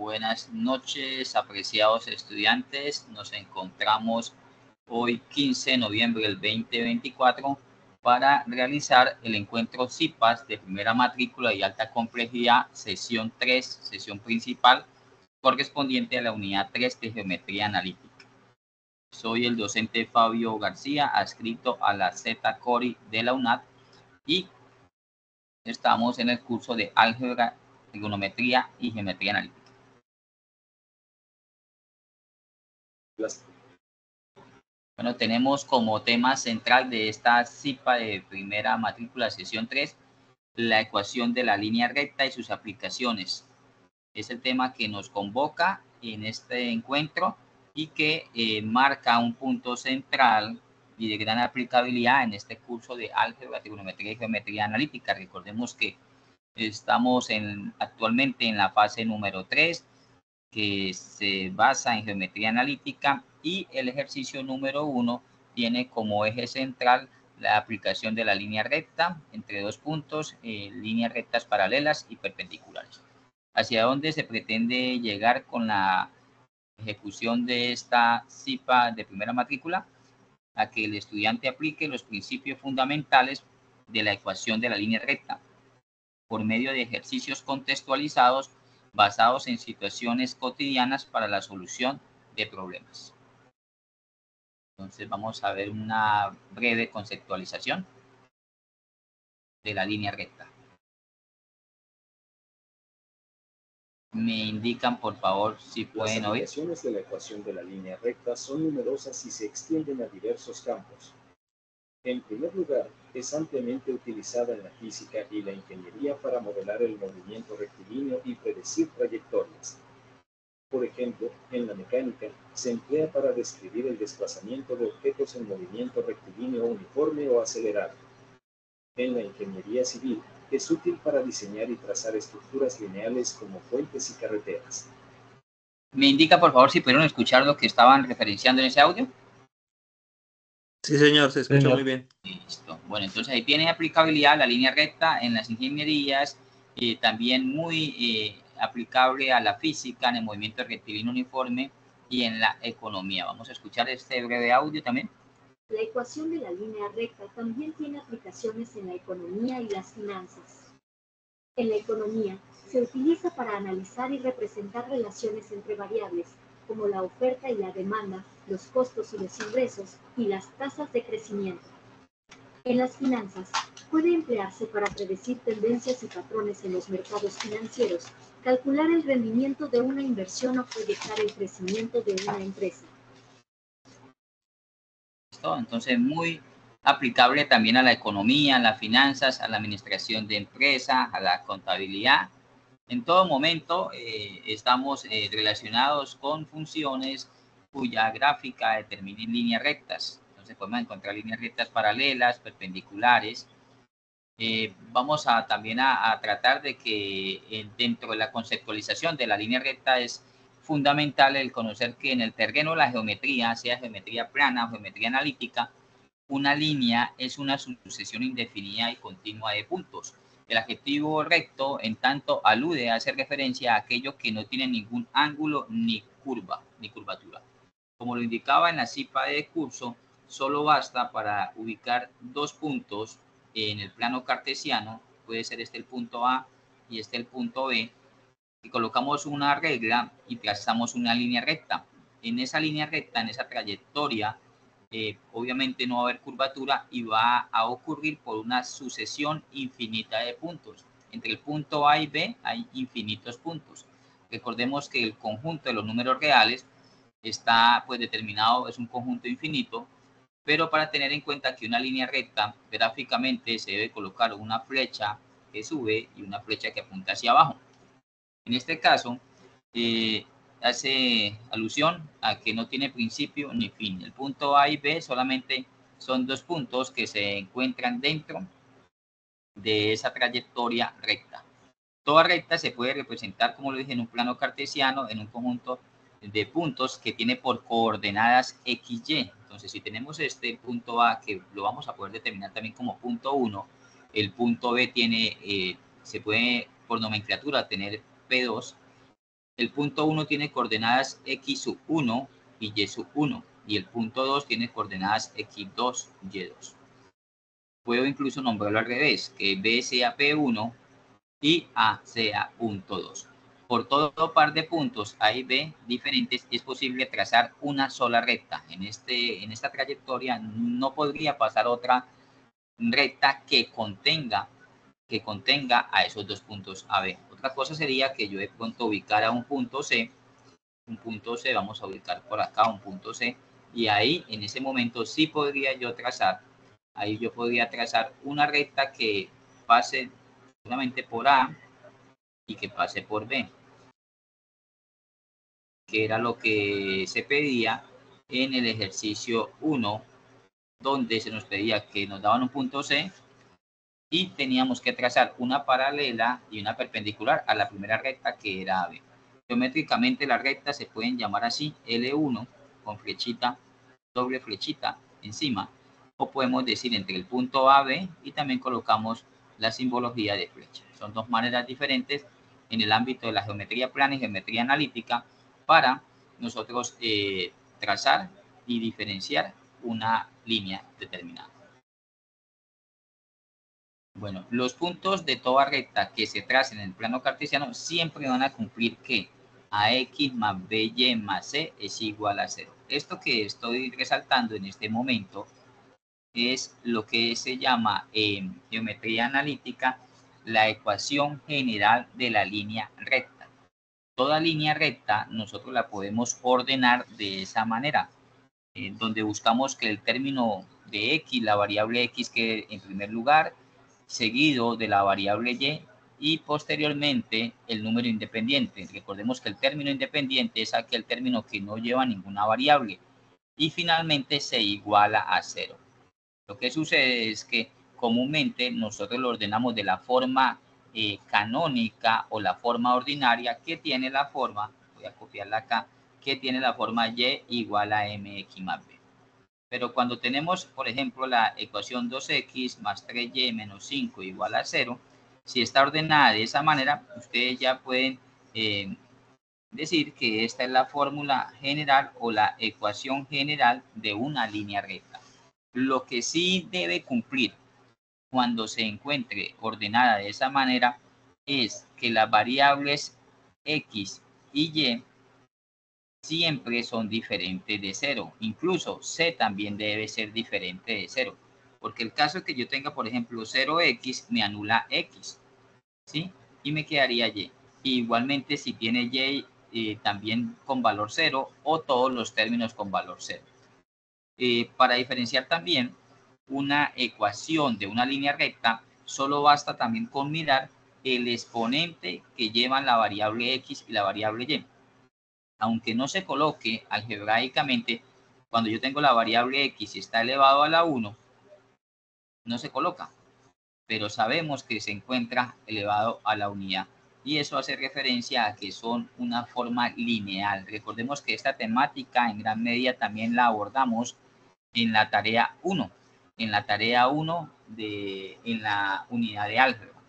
Buenas noches, apreciados estudiantes. Nos encontramos hoy 15 de noviembre del 2024 para realizar el encuentro CIPAS de primera matrícula y alta complejidad, sesión 3, sesión principal, correspondiente a la unidad 3 de geometría analítica. Soy el docente Fabio García, adscrito a la Z-Cori de la UNAD, y estamos en el curso de álgebra, trigonometría y geometría analítica. Bueno, tenemos como tema central de esta CIPA de primera matrícula sesión 3 la ecuación de la línea recta y sus aplicaciones. Es el tema que nos convoca en este encuentro y que marca un punto central y de gran aplicabilidad en este curso de álgebra, trigonometría y geometría analítica. Recordemos que estamos actualmente en la fase número 3, que se basa en geometría analítica, y el ejercicio número 1 tiene como eje central la aplicación de la línea recta entre dos puntos, líneas rectas paralelas y perpendiculares. ¿Hacia dónde se pretende llegar con la ejecución de esta CIPA de primera matrícula? A que el estudiante aplique los principios fundamentales de la ecuación de la línea recta por medio de ejercicios contextualizados basados en situaciones cotidianas para la solución de problemas. Entonces vamos a ver una breve conceptualización de la línea recta. Me indican, por favor, si pueden oír. Las aplicaciones de la ecuación de la línea recta son numerosas y se extienden a diversos campos. En primer lugar, es ampliamente utilizada en la física y la ingeniería para modelar el movimiento rectilíneo y predecir trayectorias. Por ejemplo, en la mecánica, se emplea para describir el desplazamiento de objetos en movimiento rectilíneo uniforme o acelerado. En la ingeniería civil, es útil para diseñar y trazar estructuras lineales como puentes y carreteras. Me indica, por favor, si pudieron escuchar lo que estaban referenciando en ese audio. Sí, señor, se escucha muy bien. Listo. Bueno, entonces ahí tiene aplicabilidad la línea recta en las ingenierías, también muy aplicable a la física, en el movimiento rectilíneo uniforme y en la economía. Vamos a escuchar este breve audio también. La ecuación de la línea recta también tiene aplicaciones en la economía y las finanzas. En la economía, se utiliza para analizar y representar relaciones entre variables, como la oferta y la demanda, los costos y los ingresos, y las tasas de crecimiento. En las finanzas, puede emplearse para predecir tendencias y patrones en los mercados financieros, calcular el rendimiento de una inversión o proyectar el crecimiento de una empresa. Entonces, muy aplicable también a la economía, a las finanzas, a la administración de empresas, a la contabilidad. En todo momento estamos relacionados con funciones cuya gráfica determine líneas rectas. Entonces podemos encontrar líneas rectas paralelas, perpendiculares. Vamos también a tratar de que dentro de la conceptualización de la línea recta es fundamental el conocer que en el terreno de la geometría, sea geometría plana o geometría analítica, una línea es una sucesión indefinida y continua de puntos. El adjetivo recto, en tanto, hace referencia a aquello que no tiene ningún ángulo ni curva, ni curvatura. Como lo indicaba en la CIPA de curso, solo basta para ubicar dos puntos en el plano cartesiano, puede ser este el punto A y este el punto B, y colocamos una regla y trazamos una línea recta. En esa línea recta, en esa trayectoria, obviamente no va a haber curvatura y va a ocurrir por una sucesión infinita de puntos. Entre el punto A y B hay infinitos puntos. Recordemos que el conjunto de los números reales está pues determinado, es un conjunto infinito, pero para tener en cuenta que una línea recta gráficamente se debe colocar una flecha que sube y una flecha que apunta hacia abajo. En este caso, hace alusión a que no tiene principio ni fin. El punto A y B solamente son dos puntos que se encuentran dentro de esa trayectoria recta. Toda recta se puede representar, como lo dije, en un plano cartesiano, en un conjunto de puntos que tiene por coordenadas XY. Entonces, si tenemos este punto A, que lo vamos a poder determinar también como punto 1, el punto B tiene, se puede por nomenclatura tener P2, el punto 1 tiene coordenadas x sub 1 y y sub 1, y el punto 2 tiene coordenadas x2 y y2. Puedo incluso nombrarlo al revés, que B sea P1 y A sea punto 2. Por todo par de puntos A y B diferentes es posible trazar una sola recta. En esta trayectoria no podría pasar otra recta que contenga a esos dos puntos A, B. Otra cosa sería que yo de pronto ubicara un punto C, vamos a ubicar por acá un punto C, y ahí en ese momento sí podría yo trazar, una recta que pase solamente por A y que pase por B, que era lo que se pedía en el ejercicio 1, donde se nos pedía que nos daban un punto C y teníamos que trazar una paralela y una perpendicular a la primera recta, que era AB. Geométricamente las rectas se pueden llamar así, L1 con flechita, doble flechita encima, o podemos decir entre el punto AB y también colocamos la simbología de flecha. Son dos maneras diferentes en el ámbito de la geometría plana y geometría analítica para nosotros trazar y diferenciar una línea determinada. Bueno, los puntos de toda recta que se tracen en el plano cartesiano siempre van a cumplir que AX más BY más C es igual a 0. Esto que estoy resaltando en este momento es lo que se llama en geometría analítica la ecuación general de la línea recta. Toda línea recta nosotros la podemos ordenar de esa manera, donde buscamos que el término de X, la variable X, quede en primer lugar, seguido de la variable y posteriormente el número independiente. Recordemos que el término independiente es aquel término que no lleva ninguna variable y finalmente se iguala a 0. Lo que sucede es que comúnmente nosotros lo ordenamos de la forma canónica o la forma ordinaria, que tiene la forma, voy a copiarla acá, que tiene la forma y igual a mx más b. Pero cuando tenemos, por ejemplo, la ecuación 2x más 3y menos 5 igual a 0, si está ordenada de esa manera, ustedes ya pueden decir que esta es la fórmula general o la ecuación general de una línea recta. Lo que sí debe cumplir cuando se encuentre ordenada de esa manera es que las variables x y y siempre son diferentes de 0. Incluso C también debe ser diferente de 0. Porque el caso que yo tenga, por ejemplo, 0x me anula x, ¿sí? Y me quedaría y. Igualmente si tiene y también con valor 0 o todos los términos con valor 0. Para diferenciar también una ecuación de una línea recta, solo basta también con mirar el exponente que llevan la variable x y la variable y. Aunque no se coloque algebraicamente, cuando yo tengo la variable x y está elevado a la 1, no se coloca, pero sabemos que se encuentra elevado a la unidad. Y eso hace referencia a que son una forma lineal. Recordemos que esta temática en gran medida también la abordamos en la tarea 1, en la unidad de álgebra.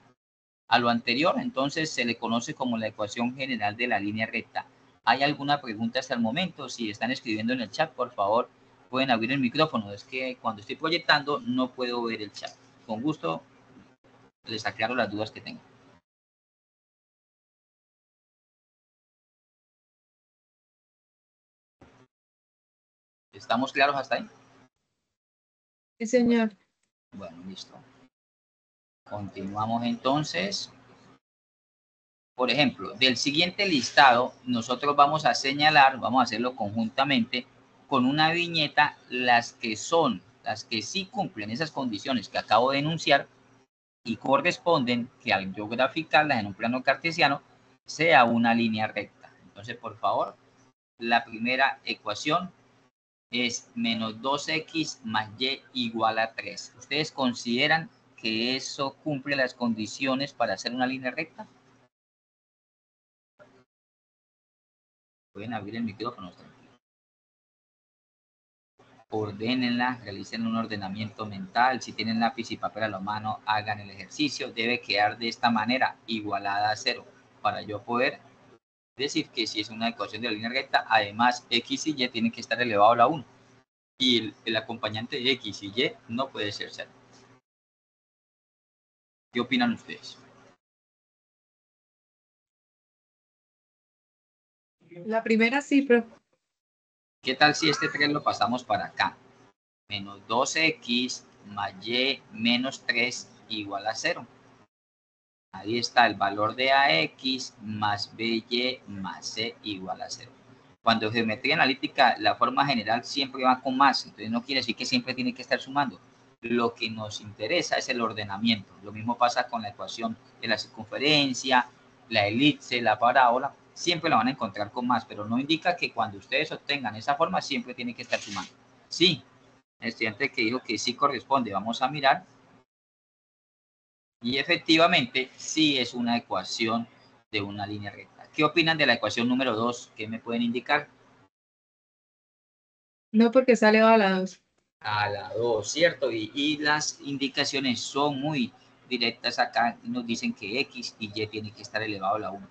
A lo anterior, entonces, se le conoce como la ecuación general de la línea recta. ¿Hay alguna pregunta hasta el momento? Si están escribiendo en el chat, por favor, pueden abrir el micrófono. Es que cuando estoy proyectando no puedo ver el chat. Con gusto les aclaro las dudas que tengan. ¿Estamos claros hasta ahí? Sí, señor. Bueno, listo. Continuamos entonces. Por ejemplo, del siguiente listado, nosotros vamos a señalar, vamos a hacerlo conjuntamente, con una viñeta las que sí cumplen esas condiciones que acabo de enunciar y corresponden que al yo graficarlas en un plano cartesiano sea una línea recta. Entonces, por favor, la primera ecuación es menos 2x más y igual a 3. ¿Ustedes consideran que eso cumple las condiciones para hacer una línea recta? Pueden abrir el micrófono. Ordénenla, realicen un ordenamiento mental. Si tienen lápiz y papel a la mano, hagan el ejercicio. Debe quedar de esta manera, igualada a 0, para yo poder Es decir, que si es una ecuación de la línea recta, además x y y tienen que estar elevado a la 1. Y el acompañante de x y y no puede ser 0. ¿Qué opinan ustedes? La primera sí, pero ¿Qué tal si este 3 lo pasamos para acá? Menos 2x más y menos 3 igual a 0. Ahí está el valor de ax más by más c igual a 0. Cuando en geometría analítica la forma general siempre va con más, entonces no quiere decir que siempre tiene que estar sumando. Lo que nos interesa es el ordenamiento. Lo mismo pasa con la ecuación de la circunferencia, la elipse, la parábola. Siempre la van a encontrar con más, pero no indica que cuando ustedes obtengan esa forma siempre tienen que estar sumando. Sí, el estudiante que dijo que sí corresponde, vamos a mirar. Y efectivamente, sí es una ecuación de una línea recta. ¿Qué opinan de la ecuación número 2? ¿Qué me pueden indicar? no porque sale a la 2. A la 2, ¿cierto? Y las indicaciones son muy directas acá. Nos dicen que x y y tiene que estar elevado a la 1.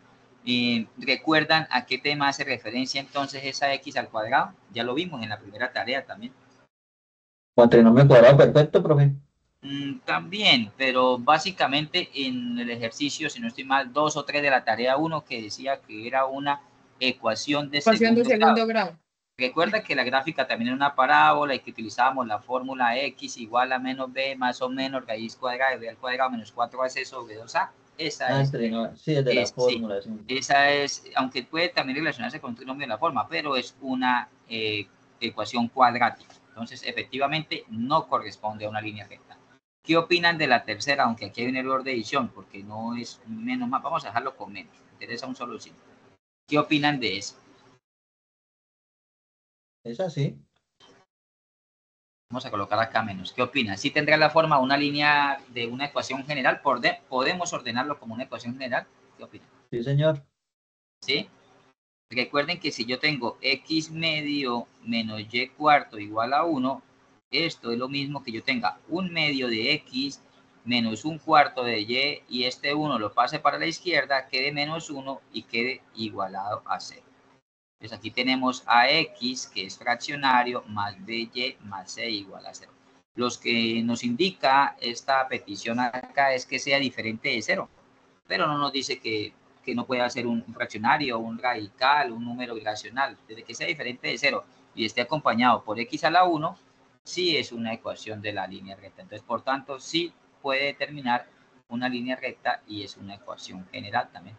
¿Recuerdan a qué tema hace referencia entonces esa x al cuadrado? Ya lo vimos en la primera tarea también. Cuatrinomio cuadrado perfecto, profe. También, pero básicamente en el ejercicio, si no estoy mal, 2 o 3 de la tarea 1 que decía que era una ecuación de Ecuación de segundo grado. segundo grado. Recuerda que la gráfica también era una parábola y que utilizábamos la fórmula x igual a menos b más o menos raíz cuadrada de b al cuadrado menos 4ac sobre 2a. Esa es, Sí, es de la sí, fórmula. Sí. esa es, aunque puede también relacionarse con un trinomio de la forma, pero es una ecuación cuadrática. Entonces, efectivamente, no corresponde a una línea recta. ¿Qué opinan de la tercera? Aunque aquí hay un error de edición, porque no es menos más. Vamos a dejarlo con menos. Me interesa un solo signo. ¿Qué opinan de eso? Es así. Vamos a colocar acá menos. ¿Qué opinan? ¿Sí tendrá la forma una línea de una ecuación general? ¿Podemos ordenarlo como una ecuación general? ¿Qué opinan? Sí, señor. ¿Sí? Recuerden que si yo tengo x medio menos y cuarto igual a 1, esto es lo mismo que yo tenga un medio de x menos un cuarto de y este 1 lo pase para la izquierda, quede menos 1 y quede igualado a 0. Entonces aquí tenemos a x, que es fraccionario, más by más c igual a 0. Los que nos indica esta petición acá es que sea diferente de 0, pero no nos dice que no pueda ser un fraccionario, un radical, un número irracional. Desde que sea diferente de 0 y esté acompañado por x a la 1, sí es una ecuación de la línea recta. Entonces, por tanto, sí puede determinar una línea recta y es una ecuación general también.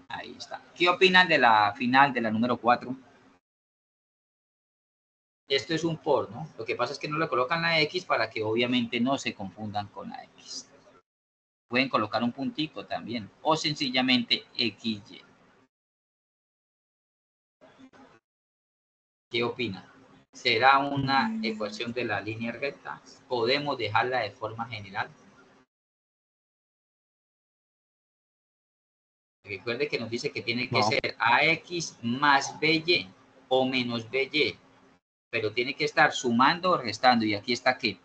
Ahí está. ¿Qué opinan de la final de la número 4? Esto es un por, ¿no? Lo que pasa es que no le colocan la X para que obviamente no se confundan con la X. Pueden colocar un puntico también o sencillamente XY. ¿Qué opina? ¿Será una ecuación de la línea recta? ¿Podemos dejarla de forma general? Recuerde que nos dice que tiene que ser AX más BY o menos BY, pero tiene que estar sumando o restando. ¿Y aquí está qué?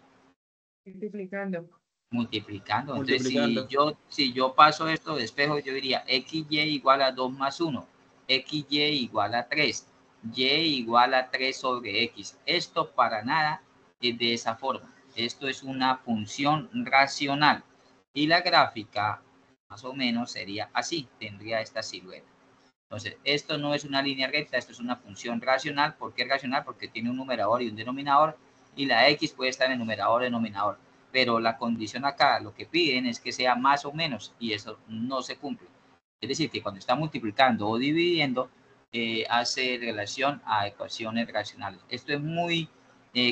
Multiplicando. Multiplicando. Entonces, Multiplicando. si yo paso esto de espejo, yo diría XY igual a 2 más 1, XY igual a 3, Y igual a 3 sobre X. Esto para nada es de esa forma. Esto es una función racional. Y la gráfica, más o menos, sería así. Tendría esta silueta. Entonces, esto no es una línea recta, esto es una función racional. ¿Por qué racional? Porque tiene un numerador y un denominador. Y la X puede estar en el numerador y denominador. Pero la condición acá, lo que piden es que sea más o menos, y eso no se cumple. Es decir, que cuando está multiplicando o dividiendo, hace relación a ecuaciones racionales. Esto es muy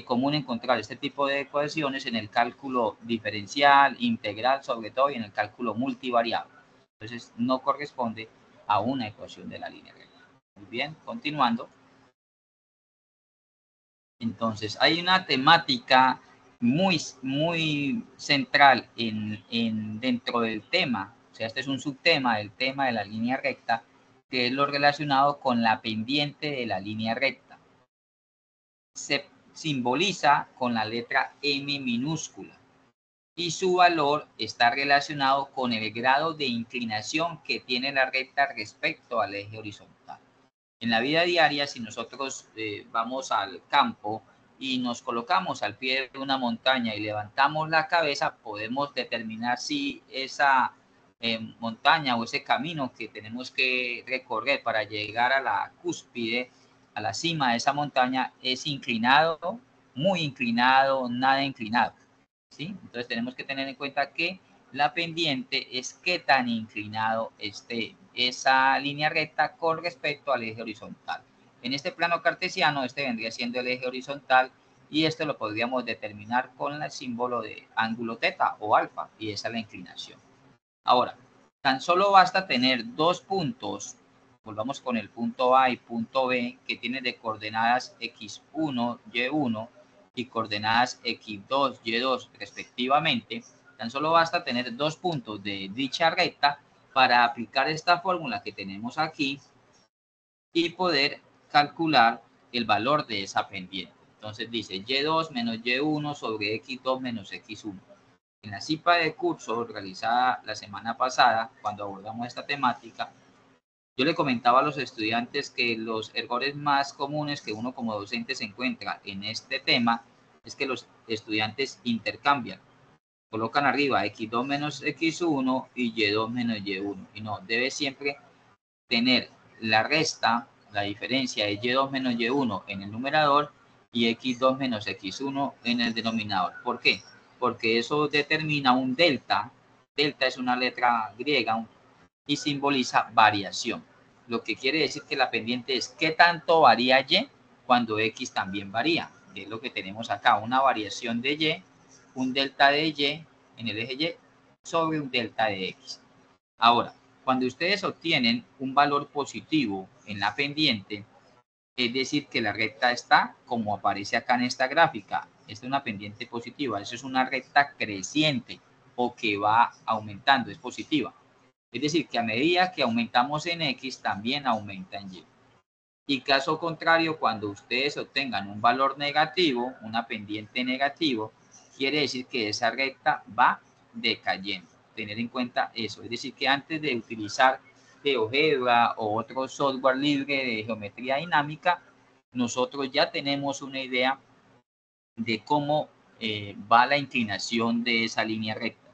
común encontrar este tipo de ecuaciones en el cálculo diferencial, integral, sobre todo, y en el cálculo multivariable. Entonces, no corresponde a una ecuación de la línea recta. Muy bien, continuando. Entonces, hay una temática muy central dentro del tema, o sea, este es un subtema del tema de la línea recta, que es lo relacionado con la pendiente de la línea recta. Se simboliza con la letra M minúscula y su valor está relacionado con el grado de inclinación que tiene la recta respecto al eje horizontal. En la vida diaria, si nosotros vamos al campo y nos colocamos al pie de una montaña y levantamos la cabeza, podemos determinar si esa montaña o ese camino que tenemos que recorrer para llegar a la cúspide, a la cima de esa montaña, es inclinado, muy inclinado, nada inclinado, ¿sí? Entonces tenemos que tener en cuenta que la pendiente es qué tan inclinado esté esa línea recta con respecto al eje horizontal. En este plano cartesiano, este vendría siendo el eje horizontal y esto lo podríamos determinar con el símbolo de ángulo teta o alfa, y esa es la inclinación. Ahora, tan solo basta tener dos puntos, volvamos con el punto A y punto B, que tienen de coordenadas x1, y1 y coordenadas x2, y2 respectivamente. Tan solo basta tener dos puntos de dicha recta para aplicar esta fórmula que tenemos aquí y poder calcular el valor de esa pendiente. Entonces dice y2 menos y1 sobre x2 menos x1. En la CIPA de curso realizada la semana pasada, cuando abordamos esta temática, yo le comentaba a los estudiantes que los errores más comunes que uno como docente se encuentra en este tema es que los estudiantes intercambian. Colocan arriba x2 menos x1 y y2 menos y1. Y no, debe siempre tener la resta, la diferencia de y2 menos y1 en el numerador y x2 menos x1 en el denominador. ¿Por qué? Porque eso determina un delta. Delta es una letra griega y simboliza variación. Lo que quiere decir que la pendiente es qué tanto varía y cuando x también varía. Es lo que tenemos acá, una variación de y, un delta de y en el eje y sobre un delta de x. Ahora, cuando ustedes obtienen un valor positivo en la pendiente, es decir, que la recta está como aparece acá en esta gráfica. Esta es una pendiente positiva, eso es una recta creciente o que va aumentando, es positiva. Es decir, que a medida que aumentamos en X, también aumenta en Y. Y caso contrario, cuando ustedes obtengan un valor negativo, una pendiente negativo, quiere decir que esa recta va decayendo. Tener en cuenta eso. Es decir, que antes de utilizar GeoGebra o otro software libre de geometría dinámica, nosotros ya tenemos una idea de cómo va la inclinación de esa línea recta.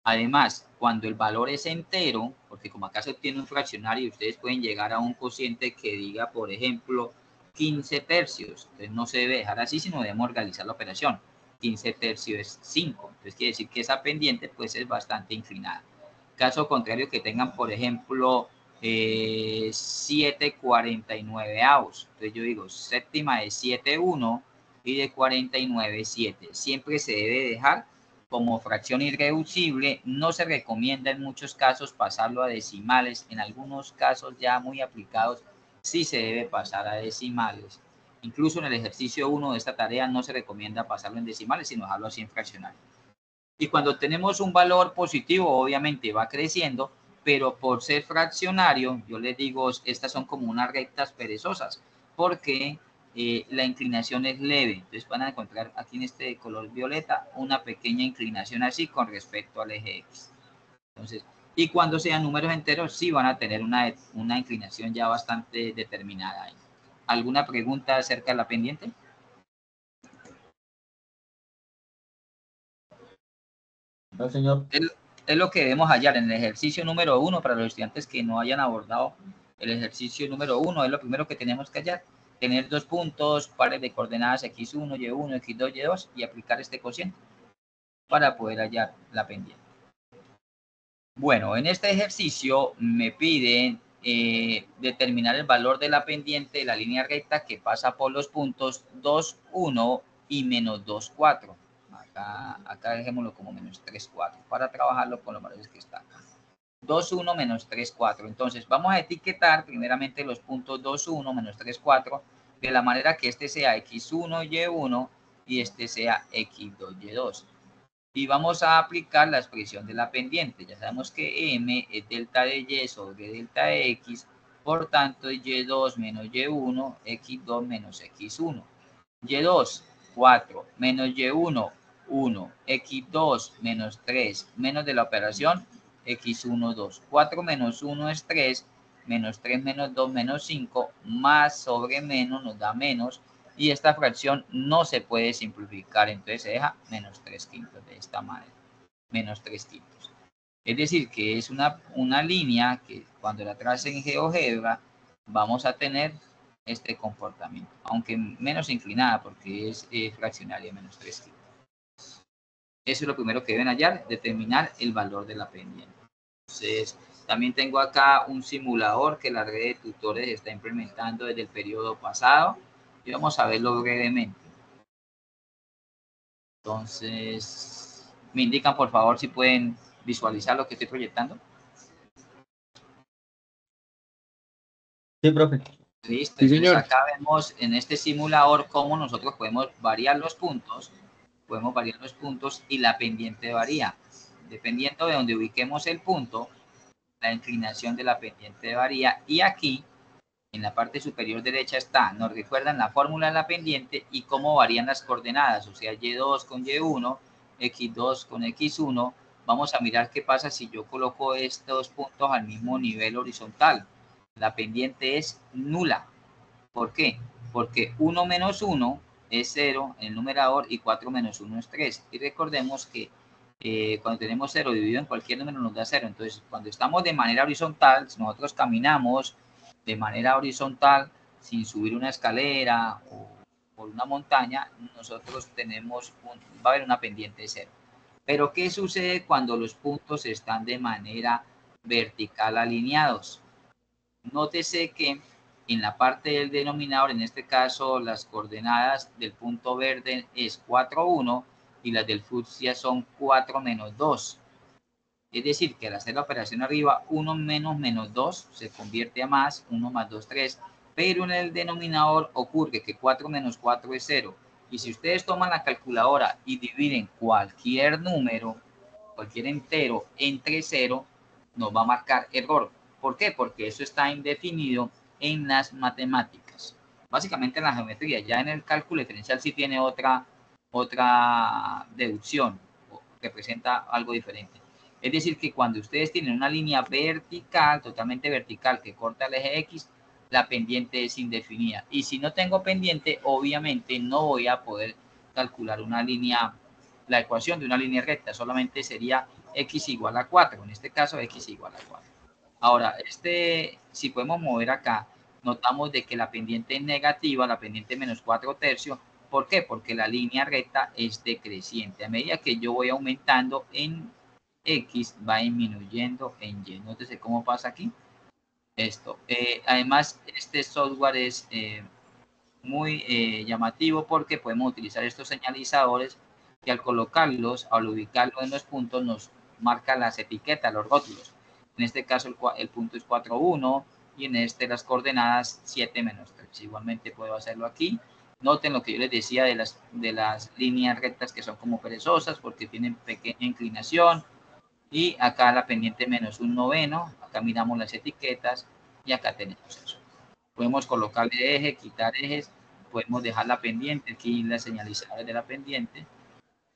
Además, cuando el valor es entero, porque como acá se obtiene un fraccionario, ustedes pueden llegar a un cociente que diga, por ejemplo, 15 tercios. Entonces no se debe dejar así, sino debemos realizar la operación. 15 tercios es 5. Entonces quiere decir que esa pendiente pues es bastante inclinada. Caso contrario, que tengan, por ejemplo, 7/49. Entonces yo digo, séptima es 7,1 y de 49 7. Siempre se debe dejar como fracción irreducible. No se recomienda en muchos casos pasarlo a decimales. En algunos casos ya muy aplicados sí se debe pasar a decimales. Incluso en el ejercicio 1 de esta tarea no se recomienda pasarlo en decimales, sino dejarlo así en fraccionario. Y cuando tenemos un valor positivo, obviamente va creciendo, pero por ser fraccionario, yo les digo, estas son como unas rectas perezosas, porque la inclinación es leve. Entonces van a encontrar aquí en este color violeta una pequeña inclinación así con respecto al eje X. Entonces, y cuando sean números enteros, sí van a tener una inclinación ya bastante determinada ahí. ¿Alguna pregunta acerca de la pendiente? No, señor. Es lo que debemos hallar en el ejercicio número 1 para los estudiantes que no hayan abordado el ejercicio número 1. Es lo primero que tenemos que hallar. Tener dos puntos, pares de coordenadas x1, y1, x2, y2 y aplicar este cociente para poder hallar la pendiente. Bueno, en este ejercicio me piden determinar el valor de la pendiente de la línea recta que pasa por los puntos 2, 1 y menos 2, 4. Acá dejémoslo como menos 3, 4 para trabajarlo con los valores que están acá. 2, 1, menos 3, 4. Entonces vamos a etiquetar primeramente los puntos 2, 1, menos 3, 4 de la manera que este sea x1, y1 y este sea x2, y2. Y vamos a aplicar la expresión de la pendiente. Ya sabemos que m es delta de y sobre delta de x, por tanto y2 menos y1, x2 menos x1. y2, 4, menos y1, 1, x2 menos 3, menos de la operación x1, 2. 4 menos 1 es 3 menos 3 menos 2 menos 5, más sobre menos nos da menos, y esta fracción no se puede simplificar, entonces se deja menos 3/5 de esta manera, menos 3/5. Es decir, que es una línea que cuando la trace en GeoGebra vamos a tener este comportamiento, aunque menos inclinada porque es fraccionaria, menos 3/5. Eso es lo primero que deben hallar, determinar el valor de la pendiente. Entonces, también tengo acá un simulador que la red de tutores está implementando desde el periodo pasado y vamos a verlo brevemente. Entonces, me indican por favor si pueden visualizar lo que estoy proyectando. Sí, profe. Listo, Sí, entonces señor. acá vemos en este simulador cómo nosotros podemos variar los puntos, y la pendiente varía. Dependiendo de donde ubiquemos el punto, la inclinación de la pendiente varía, y aquí en la parte superior derecha está, nos recuerdan la fórmula de la pendiente y cómo varían las coordenadas, o sea, Y2 con Y1, X2 con X1. Vamos a mirar qué pasa si yo coloco estos puntos al mismo nivel horizontal. La pendiente es nula. ¿Por qué? Porque 1 menos 1 es 0 en el numerador y 4 menos 1 es 3. Y recordemos que cuando tenemos 0 dividido en cualquier número nos da 0. Entonces, cuando estamos de manera horizontal, si nosotros caminamos de manera horizontal sin subir una escalera o por una montaña, nosotros va a haber una pendiente de 0. Pero ¿qué sucede cuando los puntos están de manera vertical alineados? Nótese que en la parte del denominador, en este caso las coordenadas del punto verde es 4, 1 y las del fucsia son 4 menos 2. Es decir, que al hacer la operación arriba, 1 menos menos 2 se convierte a más, 1 más 2, 3, pero en el denominador ocurre que 4 menos 4 es 0. Y si ustedes toman la calculadora y dividen cualquier número, cualquier entero entre 0, nos va a marcar error. ¿Por qué? Porque eso está indefinido en las matemáticas. Básicamente en la geometría, ya en el cálculo diferencial sí tiene otra deducción, que presenta algo diferente. Es decir, que cuando ustedes tienen una línea vertical, totalmente vertical, que corta el eje X, la pendiente es indefinida. Y si no tengo pendiente, obviamente no voy a poder calcular la ecuación de una línea recta. Solamente sería X igual a 4. En este caso, X igual a 4. Ahora, si podemos mover acá, notamos de que la pendiente es negativa, la pendiente menos 4/3. ¿Por qué? Porque la línea recta es decreciente. A medida que yo voy aumentando en X, va disminuyendo en Y. Nótese cómo pasa aquí. Esto. Además, este software es muy llamativo porque podemos utilizar estos señalizadores que al colocarlos, al ubicarlos en los puntos, nos marca las etiquetas, los rótulos. En este caso el punto es 4, 1 y en este las coordenadas 7 menos 3. Igualmente puedo hacerlo aquí. Noten lo que yo les decía de las líneas rectas que son como perezosas porque tienen pequeña inclinación. Y acá la pendiente menos 1/9, acá miramos las etiquetas y acá tenemos eso. Podemos colocarle eje, quitar ejes, podemos dejar la pendiente, aquí la señalizadora de la pendiente,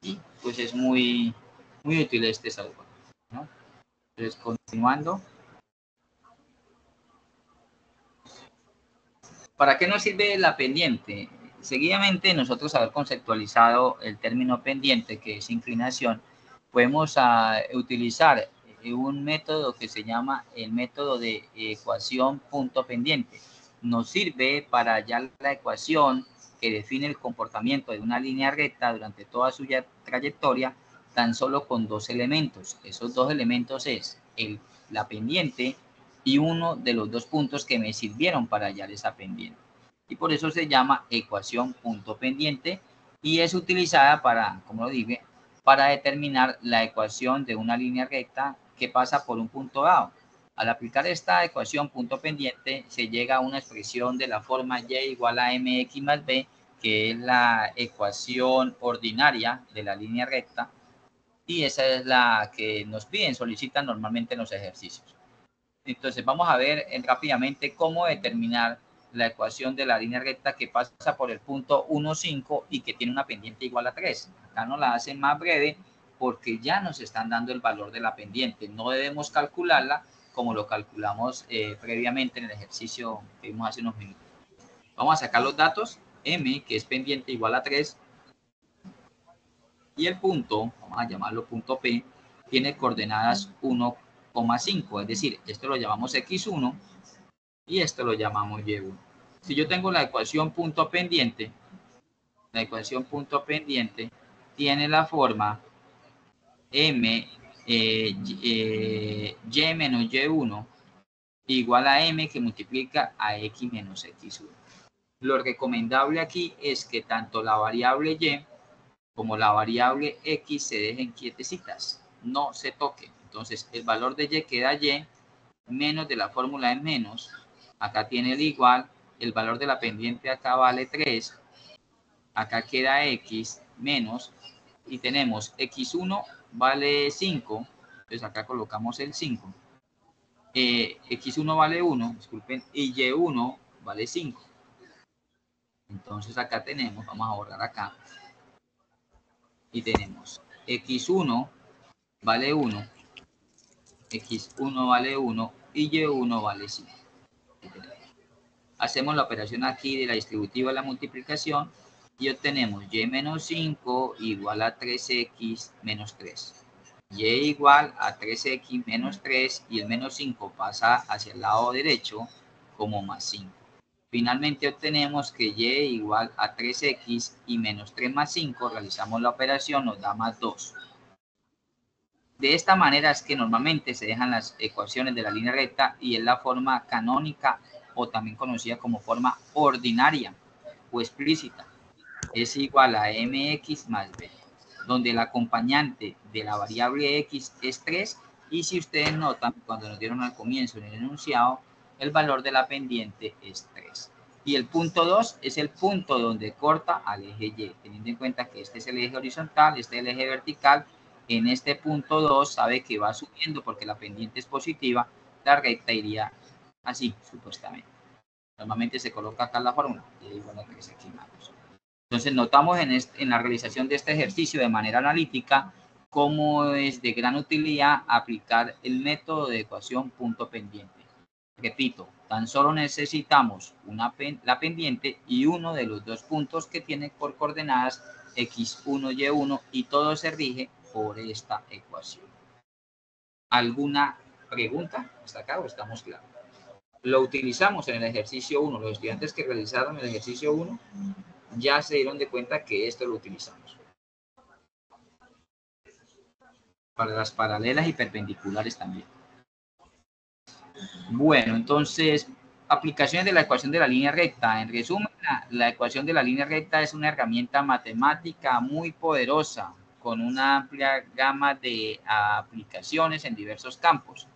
y pues es muy útil este software, ¿no? Entonces, continuando. ¿Para qué nos sirve la pendiente? Seguidamente, nosotros haber conceptualizado el término pendiente, que es inclinación, podemos utilizar un método que se llama el método de ecuación punto pendiente. Nos sirve para hallar la ecuación que define el comportamiento de una línea recta durante toda su trayectoria, tan solo con dos elementos. Esos dos elementos es la pendiente y uno de los dos puntos que me sirvieron para hallar esa pendiente. Y por eso se llama ecuación punto pendiente y es utilizada para, como lo dije, para determinar la ecuación de una línea recta que pasa por un punto dado. Al aplicar esta ecuación punto pendiente se llega a una expresión de la forma y igual a mx más b, que es la ecuación ordinaria de la línea recta, y esa es la que nos piden, solicitan normalmente en los ejercicios. Entonces vamos a ver rápidamente cómo determinar la ecuación de la línea recta que pasa por el punto 1, 5 y que tiene una pendiente igual a 3. Acá nos la hacen más breve porque ya nos están dando el valor de la pendiente. No debemos calcularla como lo calculamos previamente en el ejercicio que vimos hace unos minutos. Vamos a sacar los datos. M, que es pendiente, igual a 3. Y el punto, vamos a llamarlo punto P, tiene coordenadas 1,5. Es decir, esto lo llamamos X1 y esto lo llamamos Y1. Si yo tengo la ecuación punto pendiente, tiene la forma M y menos Y1 igual a M que multiplica a X menos X1. Lo recomendable aquí es que tanto la variable Y como la variable X se dejen quietecitas, no se toquen. Entonces el valor de Y queda Y menos de la fórmula es menos. Acá tiene el igual, el valor de la pendiente acá vale 3. Acá queda X menos y tenemos X1 vale 5. Entonces acá colocamos el 5. X1 vale 1, disculpen, y Y1 vale 5. Entonces acá tenemos, vamos a borrar acá, y tenemos X1 vale 1, X1 vale 1 y Y1 vale 5. Hacemos la operación aquí de la distributiva de la multiplicación y obtenemos Y menos 5 igual a 3X menos 3. Y igual a 3X menos 3 y el menos 5 pasa hacia el lado derecho como más 5. Finalmente obtenemos que Y igual a 3X y menos 3 más 5, realizamos la operación, nos da más 2. De esta manera es que normalmente se dejan las ecuaciones de la línea recta y es la forma canónica o también conocida como forma ordinaria o explícita. Es igual a mx más b, donde el acompañante de la variable x es 3 y si ustedes notan, cuando nos dieron al comienzo en el enunciado, el valor de la pendiente es 3. Y el punto 2 es el punto donde corta al eje Y, teniendo en cuenta que este es el eje horizontal, este es el eje vertical. En este punto 2 sabe que va subiendo porque la pendiente es positiva, la recta iría así, supuestamente. Normalmente se coloca acá la fórmula, y igual a 3x más 2. Entonces notamos en la realización de este ejercicio de manera analítica cómo es de gran utilidad aplicar el método de ecuación punto pendiente. Repito, tan solo necesitamos la pendiente y uno de los dos puntos que tiene por coordenadas X1, Y1 y todo se rige por esta ecuación. ¿Alguna pregunta hasta acá o estamos claros? Lo utilizamos en el ejercicio 1. Los estudiantes que realizaron el ejercicio 1 ya se dieron de cuenta que esto lo utilizamos. Para las paralelas y perpendiculares también. Bueno, entonces, aplicaciones de la ecuación de la línea recta. En resumen, la ecuación de la línea recta es una herramienta matemática muy poderosa, con una amplia gama de aplicaciones en diversos campos.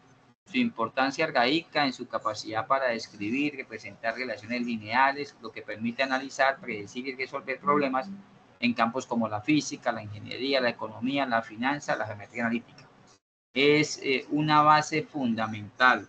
Su importancia radica en su capacidad para describir, representar relaciones lineales, lo que permite analizar, predecir y resolver problemas en campos como la física, la ingeniería, la economía, la finanza, la geometría analítica. Es una base fundamental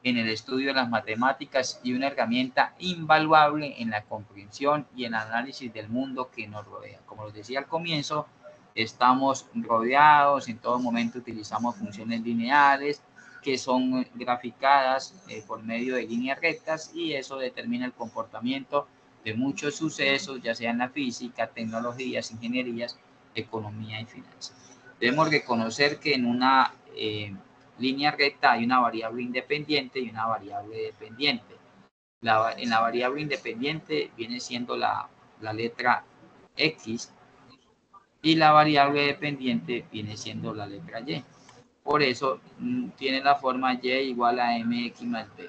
en el estudio de las matemáticas y una herramienta invaluable en la comprensión y el análisis del mundo que nos rodea. Como les decía al comienzo, estamos rodeados, en todo momento utilizamos funciones lineales que son graficadas por medio de líneas rectas y eso determina el comportamiento de muchos sucesos, ya sea en la física, tecnologías, ingenierías, economía y finanzas. Debemos reconocer que en una línea recta hay una variable independiente y una variable dependiente. En la variable independiente viene siendo la letra X y la variable dependiente viene siendo la letra Y. Por eso tiene la forma Y igual a mx más b.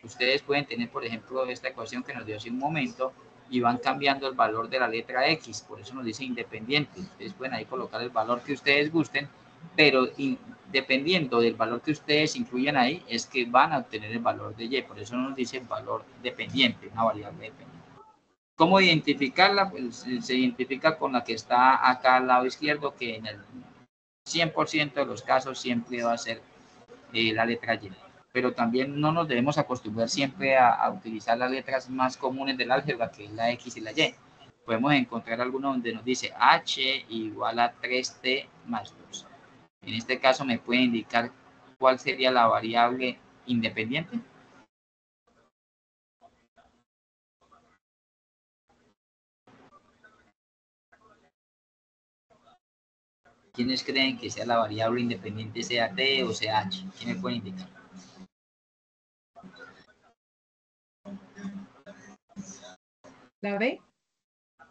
Ustedes pueden tener, por ejemplo, esta ecuación que nos dio hace un momento y van cambiando el valor de la letra X, por eso nos dice independiente. Ustedes pueden ahí colocar el valor que ustedes gusten, pero dependiendo del valor que ustedes incluyan ahí, es que van a obtener el valor de Y, por eso nos dice valor dependiente, una variable dependiente. ¿Cómo identificarla? Pues, se identifica con la que está acá al lado izquierdo, que en el 100% de los casos siempre va a ser la letra Y. Pero también no nos debemos acostumbrar siempre a utilizar las letras más comunes del álgebra, que es la X y la Y. Podemos encontrar alguno donde nos dice H igual a 3T más 2. En este caso me puede indicar ¿cuál sería la variable independiente? ¿Quiénes creen que sea la variable independiente, sea t o sea h? ¿Quién me puede indicar? ¿La B?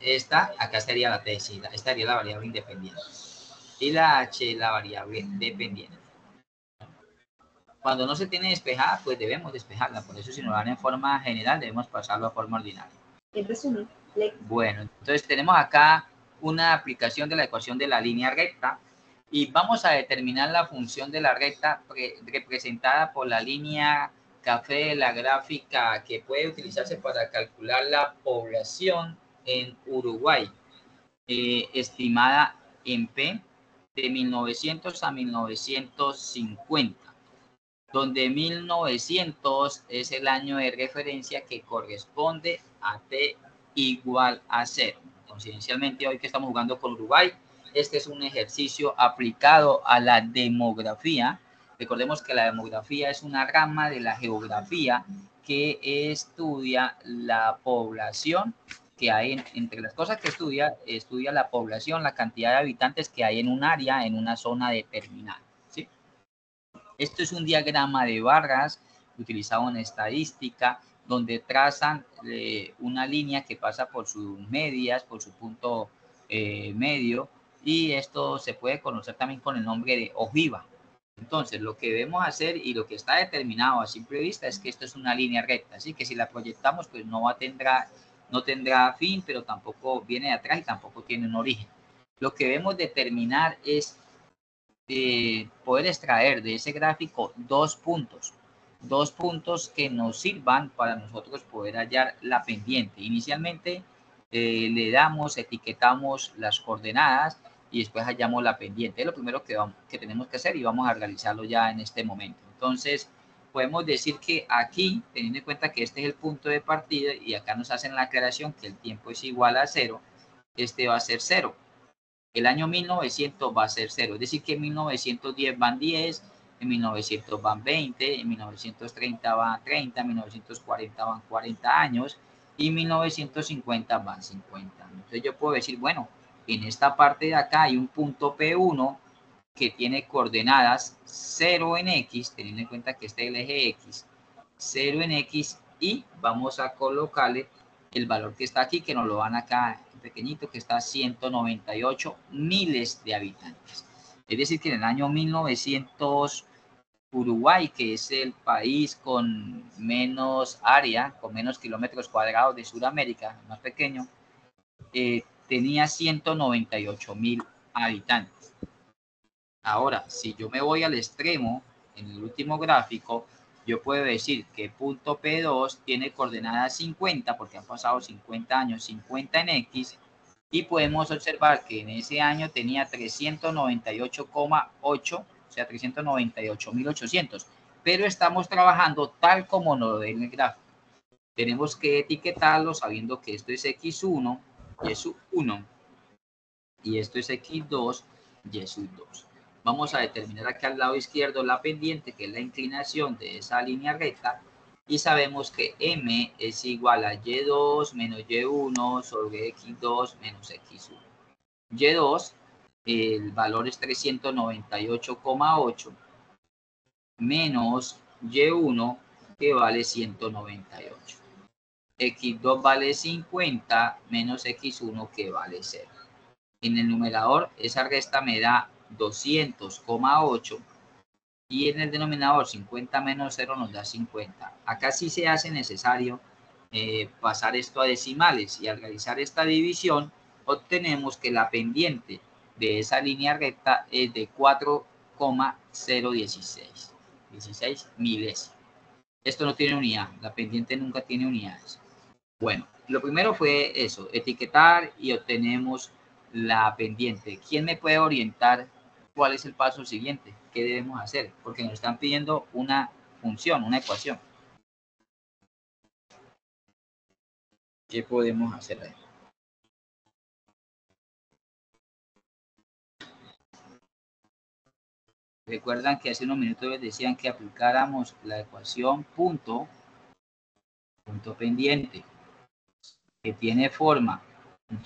Esta, acá estaría la t, sí, estaría la variable independiente. Y la h, la variable dependiente. Cuando no se tiene despejada, pues debemos despejarla. Por eso, si nos la dan en forma general, debemos pasarlo a forma ordinaria. En resumen, bueno, entonces tenemos acá una aplicación de la ecuación de la línea recta y vamos a determinar la función de la recta representada por la línea café de la gráfica que puede utilizarse para calcular la población en Uruguay, estimada en P de 1900 a 1950. Donde 1900 es el año de referencia que corresponde a t igual a 0. Coincidencialmente, hoy que estamos jugando con Uruguay, este es un ejercicio aplicado a la demografía. Recordemos que la demografía es una rama de la geografía que estudia la población que hay, entre las cosas que estudia la población, la cantidad de habitantes que hay en un área, en una zona determinada. ¿Sí? Esto es un diagrama de barras utilizado en estadística, donde trazan una línea que pasa por sus medias, por su punto medio, y esto se puede conocer también con el nombre de ojiva. Entonces, lo que debemos hacer y lo que está determinado a simple vista es que esto es una línea recta, así que si la proyectamos, pues no tendrá fin, pero tampoco viene de atrás y tampoco tiene un origen. Lo que debemos determinar es poder extraer de ese gráfico dos puntos que nos sirvan para nosotros poder hallar la pendiente. Inicialmente le damos, etiquetamos las coordenadas y después hallamos la pendiente. Es lo primero que tenemos que hacer y vamos a realizarlo ya en este momento. Entonces, podemos decir que aquí, teniendo en cuenta que este es el punto de partida y acá nos hacen la aclaración que el tiempo es igual a 0, este va a ser 0. El año 1900 va a ser 0, es decir que en 1910 van 10, en 1900 van 20, en 1930 van 30, en 1940 van 40 años y en 1950 van 50 años. Entonces yo puedo decir, bueno, en esta parte de acá hay un punto P1 que tiene coordenadas 0 en X, teniendo en cuenta que este es el eje X, 0 en X, y vamos a colocarle el valor que está aquí, que nos lo van acá pequeñito, que está 198 miles de habitantes. Es decir, que en el año 1900, Uruguay, que es el país con menos área, con menos kilómetros cuadrados de Sudamérica, más pequeño, tenía 198.000 habitantes. Ahora, si yo me voy al extremo, en el último gráfico, yo puedo decir que punto P2 tiene coordenadas 50, porque han pasado 50 años, 50 en X, y podemos observar que en ese año tenía 398,8, o sea, 398.800, pero estamos trabajando tal como nos lo da en el gráfico. Tenemos que etiquetarlo sabiendo que esto es X1 y es 1, y esto es X2 y es 2. Vamos a determinar aquí al lado izquierdo la pendiente, que es la inclinación de esa línea recta, y sabemos que M es igual a Y2 menos Y1 sobre X2 menos X1. Y2, el valor es 398,8 menos Y1, que vale 198. X2 vale 50 menos X1, que vale 0. En el numerador, esa resta me da 200,8 y en el denominador 50 menos 0 nos da 50. Acá sí se hace necesario pasar esto a decimales, y al realizar esta división obtenemos que la pendiente de esa línea recta es de 4,016, 16 milésimas. Esto no tiene unidad, la pendiente nunca tiene unidades. Bueno, lo primero fue eso, etiquetar, y obtenemos la pendiente. ¿Quién me puede orientar cuál es el paso siguiente? ¿Qué debemos hacer? Porque nos están pidiendo una función, una ecuación. ¿Qué podemos hacer ahí? Recuerdan que hace unos minutos les decían que aplicáramos la ecuación punto pendiente, que tiene forma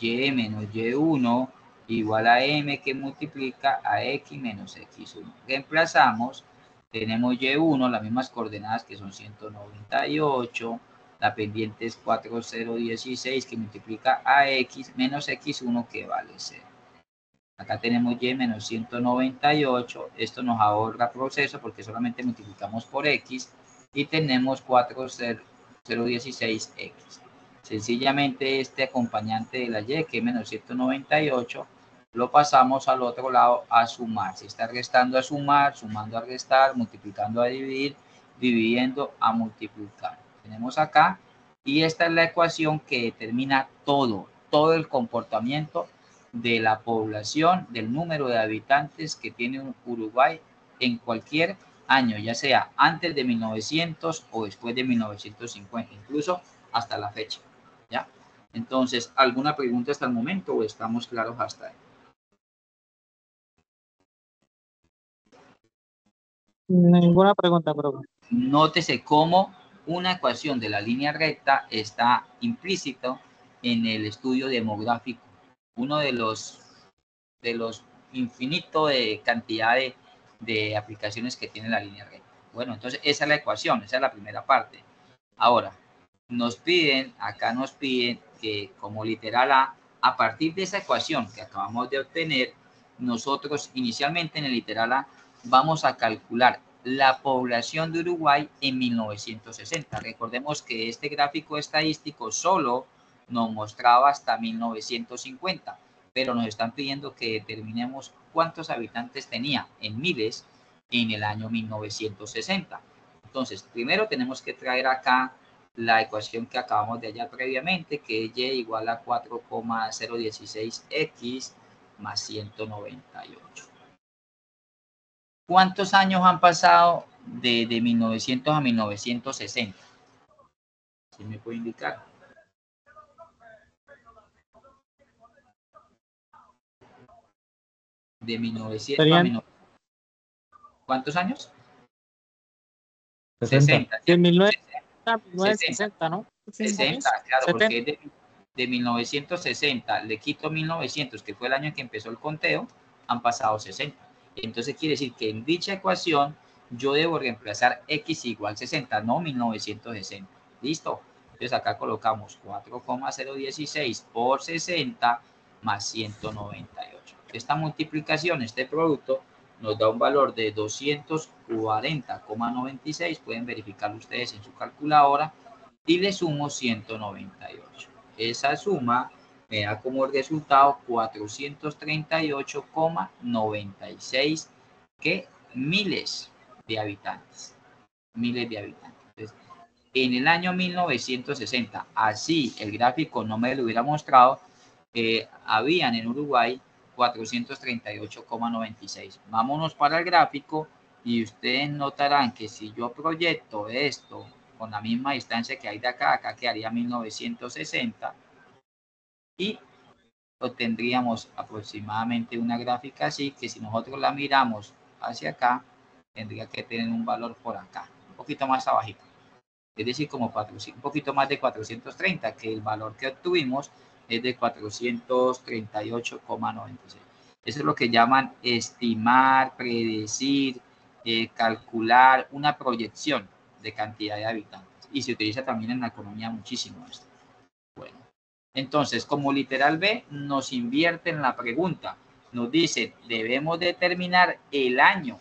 y menos y1 igual a m que multiplica a x menos x1. Reemplazamos, tenemos y1, las mismas coordenadas que son 198, la pendiente es 4016 que multiplica a x menos x1 que vale 0. Acá tenemos y menos 198, esto nos ahorra proceso porque solamente multiplicamos por x y tenemos 4016x. Sencillamente este acompañante de la y, que es menos 198, lo pasamos al otro lado a sumar. Si está restando a sumar, sumando a restar, multiplicando a dividir, dividiendo a multiplicar. Tenemos acá, y esta es la ecuación que determina todo el comportamiento de la población, del número de habitantes que tiene Uruguay en cualquier año, ya sea antes de 1900 o después de 1950, incluso hasta la fecha, ¿ya? Entonces, ¿alguna pregunta hasta el momento o estamos claros hasta ahí? Ninguna pregunta, profe. Nótese cómo una ecuación de la línea recta está implícito en el estudio demográfico, uno de los infinito de cantidad de aplicaciones que tiene la línea recta. Bueno, entonces esa es la ecuación, esa es la primera parte. Ahora, acá nos piden que como literal a partir de esa ecuación que acabamos de obtener, nosotros inicialmente en el literal A vamos a calcular la población de Uruguay en 1960. Recordemos que este gráfico estadístico solo nos mostraba hasta 1950, pero nos están pidiendo que determinemos cuántos habitantes tenía en miles en el año 1960. Entonces, primero tenemos que traer acá la ecuación que acabamos de hallar previamente, que es y igual a 4,016x más 198. ¿Cuántos años han pasado de 1900 a 1960? ¿Sí me puede indicar? De 1900 a 1900. ¿Cuántos años? 60. De 1960, ¿no? 60, claro, 70. porque es de 1960, le quito 1900, que fue el año en que empezó el conteo, han pasado 60. Entonces quiere decir que en dicha ecuación yo debo reemplazar x igual 60, no 1960. ¿Listo? Entonces acá colocamos 4,016 por 60 más 198. Esta multiplicación, este producto, nos da un valor de 240,96. Pueden verificarlo ustedes en su calculadora. Y le sumo 198. Esa suma me da como resultado 438,96 que miles de habitantes. Miles de habitantes. Entonces, en el año 1960, así el gráfico no me lo hubiera mostrado, habían en Uruguay 438,96. Vámonos para el gráfico y ustedes notarán que si yo proyecto esto con la misma distancia que hay de acá, acá quedaría 1960 y obtendríamos aproximadamente una gráfica así, que si nosotros la miramos hacia acá, tendría que tener un valor por acá, un poquito más abajito. Es decir, como un poquito más de 430, que el valor que obtuvimos es de 438,96. Eso es lo que llaman estimar, predecir, calcular una proyección de cantidad de habitantes. Y se utiliza también en la economía muchísimo esto. Bueno, entonces, como literal B, nos invierte en la pregunta. Nos dice, debemos determinar el año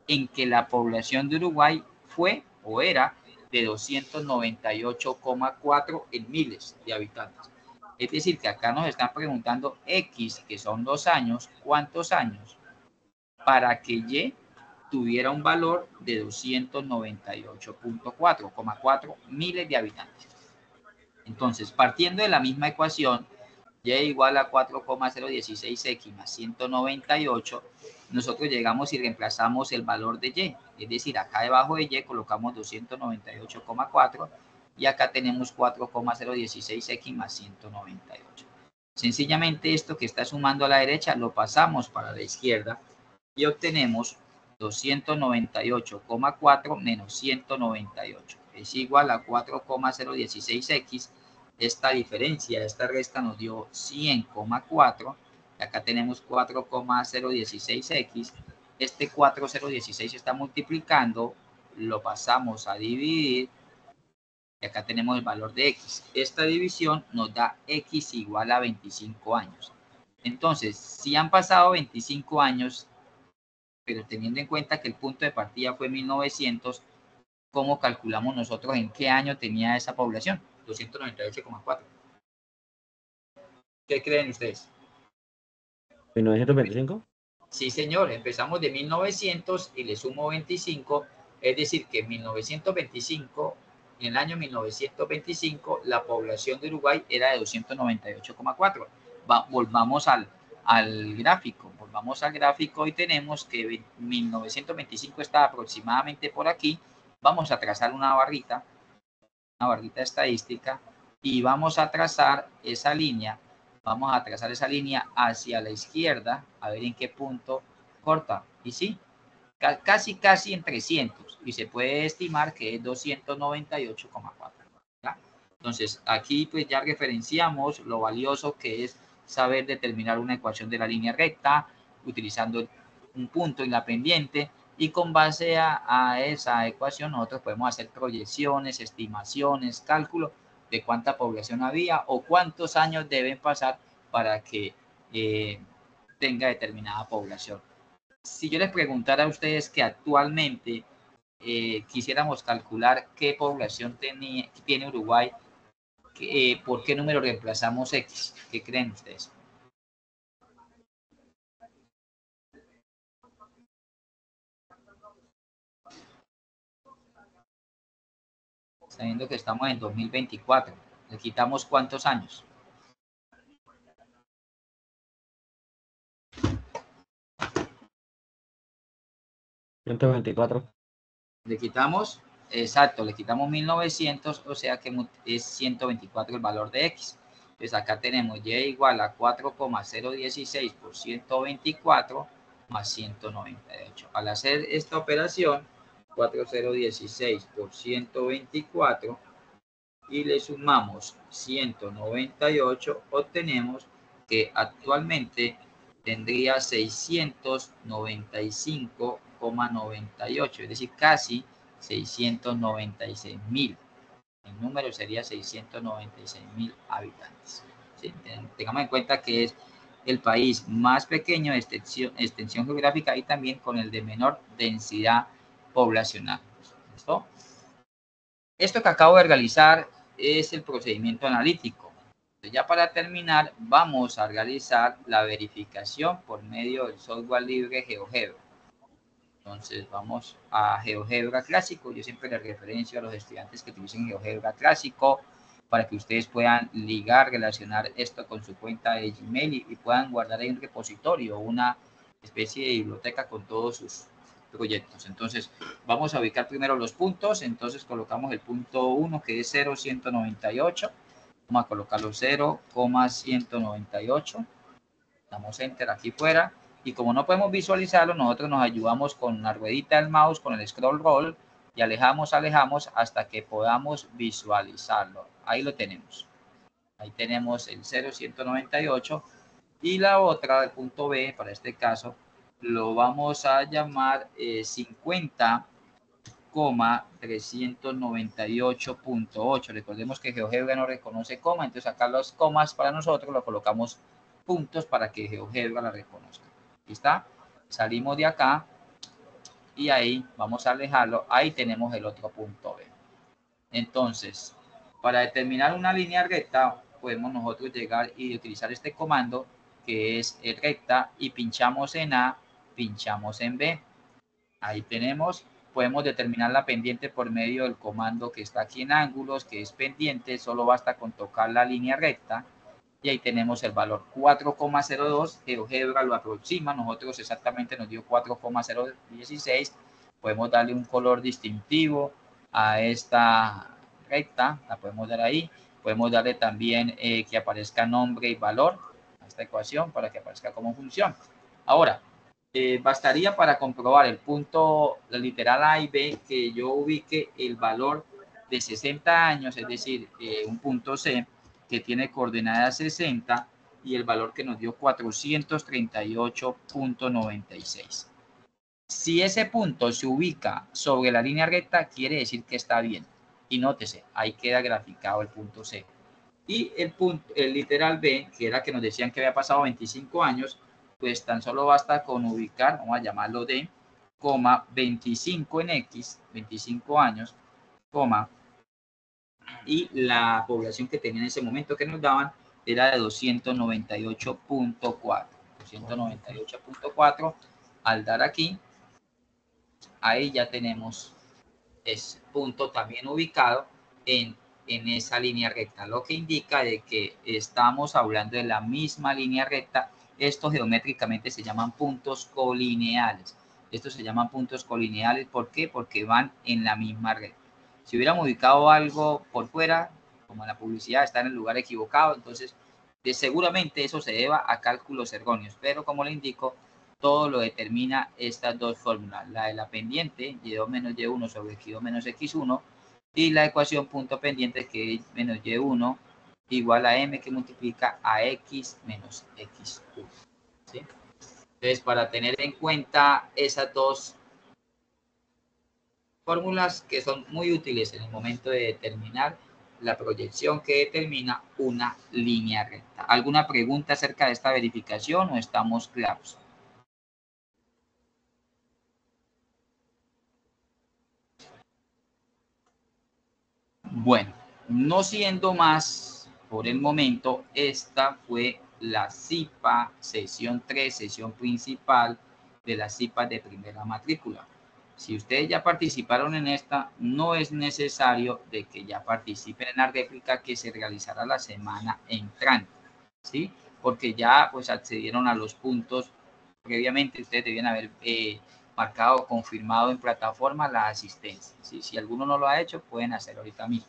en que la población de Uruguay fue o era de 298,4 en miles de habitantes. Es decir, que acá nos están preguntando X, que son 2 años, ¿cuántos años? Para que Y tuviera un valor de 298,4 miles de habitantes. Entonces, partiendo de la misma ecuación, Y igual a 4,016x más 198, nosotros llegamos y reemplazamos el valor de Y. Es decir, acá debajo de Y colocamos 298,4 y acá tenemos 4,016x más 198. Sencillamente esto que está sumando a la derecha lo pasamos para la izquierda y obtenemos 298,4 menos 198 es igual a 4,016x. Esta diferencia, esta resta nos dio 100,4. Acá tenemos 4,016x. Este 4,016 está multiplicando, lo pasamos a dividir. Y acá tenemos el valor de x. Esta división nos da x igual a 25 años. Entonces, si han pasado 25 años, pero teniendo en cuenta que el punto de partida fue 1900, ¿cómo calculamos nosotros en qué año tenía esa población? 298,4. ¿Qué creen ustedes? ¿1925? Sí, señor. Empezamos de 1900 y le sumo 25. Es decir, que en 1925, en el año 1925, la población de Uruguay era de 298,4. Volvamos al gráfico. Volvamos al gráfico y tenemos que 1925 está aproximadamente por aquí. Vamos a trazar una barrita estadística y vamos a trazar esa línea. Vamos a trazar esa línea hacia la izquierda, a ver en qué punto corta. Y sí, casi en 300. Y se puede estimar que es 298,4. Entonces, aquí pues ya referenciamos lo valioso que es saber determinar una ecuación de la línea recta, utilizando un punto en la pendiente. Y con base a esa ecuación nosotros podemos hacer proyecciones, estimaciones, cálculo de cuánta población había o cuántos años deben pasar para que tenga determinada población. Si yo les preguntara a ustedes que actualmente quisiéramos calcular qué población tiene Uruguay, ¿por qué número reemplazamos X? ¿Qué creen ustedes? Sabiendo que estamos en 2024, ¿le quitamos cuántos años? 124. Le quitamos, exacto, le quitamos 1900, o sea que es 124 el valor de X. Pues acá tenemos Y igual a 4,016 por 124 más 198. Al hacer esta operación, 4,016 por 124 y le sumamos 198, obtenemos que actualmente tendría 695,98, es decir, casi 696.000. El número sería 696.000 habitantes. ¿Sí? Tengamos en cuenta que es el país más pequeño de extensión geográfica y también con el de menor densidad poblacional. ¿Listo? Esto que acabo de realizar es el procedimiento analítico. Entonces, ya para terminar, vamos a realizar la verificación por medio del software libre GeoGebra. Entonces vamos a GeoGebra Clásico. Yo siempre les referencio a los estudiantes que utilicen GeoGebra Clásico para que ustedes puedan ligar, relacionar esto con su cuenta de Gmail y puedan guardar ahí un repositorio, una especie de biblioteca con todos sus proyectos. Entonces vamos a ubicar primero los puntos. Entonces colocamos el punto 1 que es 0,198. Vamos a colocarlo 0,198. Damos enter aquí fuera. Y como no podemos visualizarlo, nosotros nos ayudamos con la ruedita del mouse, con el scroll roll, y alejamos hasta que podamos visualizarlo. Ahí lo tenemos. Ahí tenemos el 0,198 y la otra, el punto B, para este caso, lo vamos a llamar 50,398.8. Recordemos que GeoGebra no reconoce coma, entonces acá los comas para nosotros lo colocamos puntos para que GeoGebra la reconozca. Aquí está. Salimos de acá y ahí vamos a alejarlo. Ahí tenemos el otro punto B. Entonces, para determinar una línea recta, podemos nosotros llegar y utilizar este comando que es recta y pinchamos en A, pinchamos en B. Ahí tenemos, podemos determinar la pendiente por medio del comando que está aquí en ángulos, que es pendiente, solo basta con tocar la línea recta. Y ahí tenemos el valor 4,02, GeoGebra lo aproxima, nosotros exactamente nos dio 4,016, podemos darle un color distintivo a esta recta, la podemos dar ahí, podemos darle también que aparezca nombre y valor a esta ecuación para que aparezca como función. Ahora, Bastaría para comprobar el punto, la literal A y B, que yo ubique el valor de 60 años, es decir, un punto C que tiene coordenadas 60 y el valor que nos dio 438.96. Si ese punto se ubica sobre la línea recta, quiere decir que está bien. Y nótese, ahí queda graficado el punto C. Y el literal B, que era que nos decían que había pasado 25 años, pues tan solo basta con ubicar, vamos a llamarlo D, coma 25 en X, 25 años, coma, y la población que tenía en ese momento que nos daban era de 298.4. 298.4, al dar aquí, ahí ya tenemos ese punto también ubicado en esa línea recta, lo que indica de que estamos hablando de la misma línea recta. Estos geométricamente se llaman puntos colineales. Estos se llaman puntos colineales, ¿por qué? Porque van en la misma recta. Si hubiéramos ubicado algo por fuera, como la publicidad está en el lugar equivocado, entonces seguramente eso se deba a cálculos erróneos, pero como le indico, todo lo determina estas dos fórmulas, la de la pendiente, y2 menos y1 sobre x2 menos x1, y la ecuación punto pendiente, que es menos y1 igual a m, que multiplica a x menos x1. ¿Sí? Entonces, para tener en cuenta esas dos fórmulas que son muy útiles en el momento de determinar la proyección que determina una línea recta. ¿Alguna pregunta acerca de esta verificación o estamos claros? Bueno, no siendo más por el momento, esta fue la CIPA sesión 3, sesión principal de las CIPAs de primera matrícula. Si ustedes ya participaron en esta, no es necesario de que ya participen en la réplica que se realizará la semana entrante, ¿sí? Porque ya pues accedieron a los puntos previamente. Ustedes debían haber marcado, confirmado en plataforma la asistencia, ¿sí? Si alguno no lo ha hecho, pueden hacerlo ahorita mismo.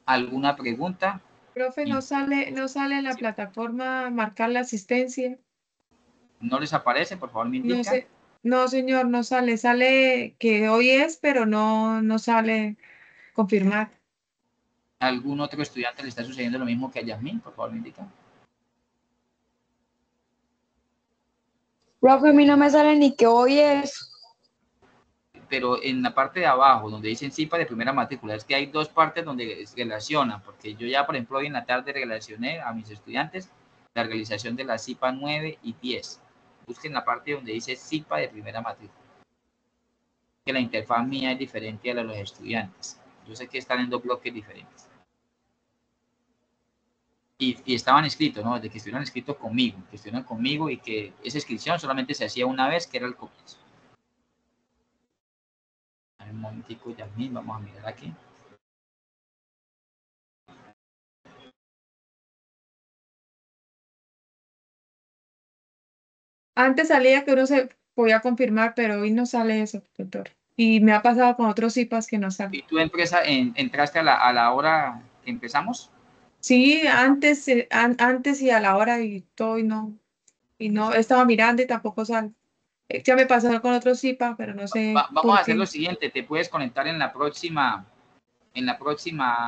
¿Alguna pregunta? Profe, no sale en la plataforma marcar la asistencia. ¿No les aparece? Por favor, me No indican. sé, no señor, no sale. Sale que hoy es, pero no sale confirmar. ¿Algún otro estudiante le está sucediendo lo mismo que a Yasmín? Por favor, me indican. Profe, a mí no me sale ni que hoy es. Pero en la parte de abajo, donde dicen CIPA de primera matrícula, es que hay dos partes donde se relacionan, porque yo ya, por ejemplo, hoy en la tarde relacioné a mis estudiantes la realización de la CIPA 9 y 10. Busquen la parte donde dice CIPA de primera matrícula. Que la interfaz mía es diferente a la de los estudiantes. Yo sé que están en dos bloques diferentes. Y estaban escritos, ¿no? De que estuvieran escritos conmigo, que estuvieran conmigo y que esa inscripción solamente se hacía una vez, que era el comienzo. Un momentico, Yasmín, vamos a mirar aquí. Antes salía que uno se podía confirmar, pero hoy no sale eso, doctor. Y me ha pasado con otros CIPAs que no salen. ¿Y tú entraste a la hora que empezamos? Sí, antes y a la hora y todo, y no estaba mirando y tampoco sale. Ya me pasó con otro CIPA, pero no sé Vamos a por hacer lo qué. siguiente, te puedes conectar en la próxima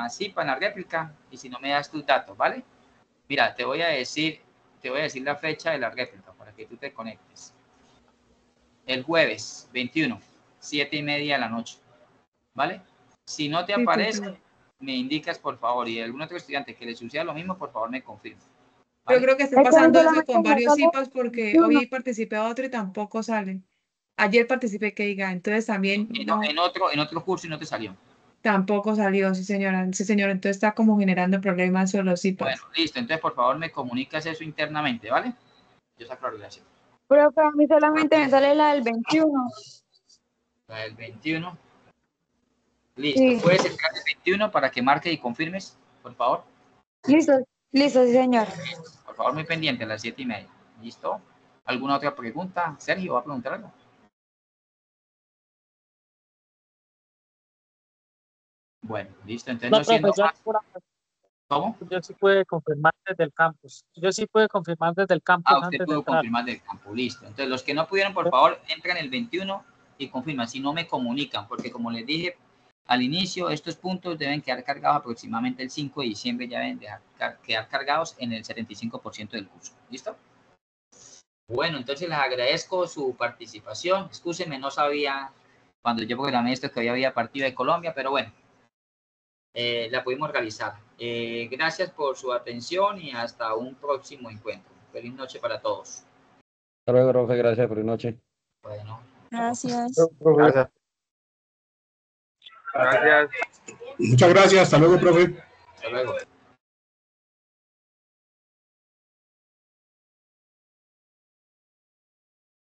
CIPA, en la réplica, y si no me das tus datos, ¿vale? Mira, te voy a decir la fecha de la réplica para que tú te conectes. El jueves 21, 7:30 de la noche, ¿vale? Si no te Sí, aparece, me indicas, por favor, y algún otro estudiante que le suceda lo mismo, por favor, me confirma, yo ¿vale? creo que está Es que a mí pasando eso solamente con me varios sale CIPAs porque 21. hoy participé a otro y tampoco sale. Ayer participé que diga, entonces también no, En otro curso y no te salió. tampoco salió, sí señora, sí señora, entonces está como generando problemas sobre los Bueno, CIPAs. listo. Entonces, por favor, me comunicas eso internamente, ¿vale? Yo saco la relación. Profe, a mí solamente me sale la del 21. La del 21. Listo. Sí, ¿Puedes entrar el 21 para que marques y confirmes, por favor? listo, listo, sí, señor. Por favor, muy pendiente a las 7:30. ¿Listo? ¿Alguna otra pregunta? Sergio, ¿va a preguntar algo? Bueno, listo. Entonces, No, no siendo profesor, más, ¿Cómo? Yo sí pude confirmar desde el campus. Yo sí pude confirmar desde el campus Usted antes de pudo entrar. confirmar del campo, listo. Entonces, los que no pudieron, por favor, entran el 21 y confirman. Si no, me comunican, porque como les dije al inicio, estos puntos deben quedar cargados aproximadamente el 5 de diciembre, ya deben quedar cargados en el 75% del curso. ¿Listo? Bueno, entonces les agradezco su participación. Excúsenme, no sabía cuando yo programé esto que hoy había partido de Colombia, pero bueno, la pudimos realizar. Gracias por su atención y hasta un próximo encuentro. Feliz noche para todos. Hasta luego, profe. Gracias. Feliz noche. Bueno, Gracias. Gracias. Gracias. Muchas gracias. Hasta luego, profe. hasta luego.